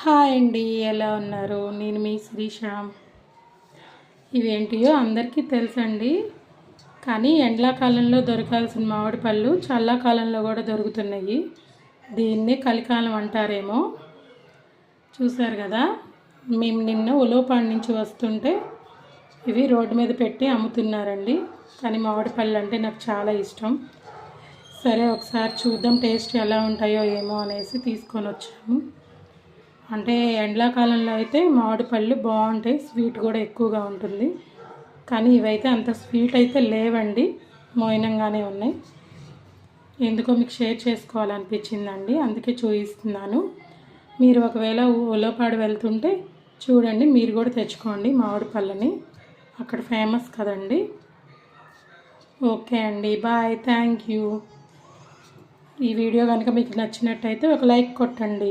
Hi అండి, ఎలా ఉన్నారు? నేను మీ శ్రీశామ్. ఇవేంటియో అందరికీ తెలుసండి, కానీ ఎండాకాలంలో దొరకాల్సిన మామిడి పళ్ళు చల్లాకాలంలో కూడా దొరుకుతున్నాయి. దీన్నే కలికాలం అంటారేమో. చూసారు కదా, మేము నిన్న ఉలవపాడు నుంచి వస్తుంటే ఇవి రోడ్డు మీద పెట్టి అమ్ముతున్నారండి. కానీ మామిడి పళ్ళు అంటే నాకు చాలా ఇష్టం. సరే ఒకసారి చూద్దాం టేస్ట్ ఎలా ఉంటాయో ఏమో అనేసి తీసుకొని వచ్చాము. అంటే ఎండాకాలంలో అయితే మామిడి పళ్ళు బాగుంటాయి, స్వీట్ కూడా ఎక్కువగా ఉంటుంది. కానీ ఇవైతే అంత స్వీట్ అయితే లేవండి, మోయినంగానే ఉన్నాయి. ఎందుకో మీకు షేర్ చేసుకోవాలనిపించిందండి, అందుకే చూపిస్తున్నాను. మీరు ఒకవేళ ఉలవపాడు వెళ్తుంటే చూడండి, మీరు కూడా తెచ్చుకోండి మామిడి పళ్ళని, అక్కడ ఫేమస్ కదండి. ఓకే అండి, బాయ్, థ్యాంక్ యూ. ఈ వీడియో కనుక మీకు నచ్చినట్టయితే ఒక లైక్ కొట్టండి.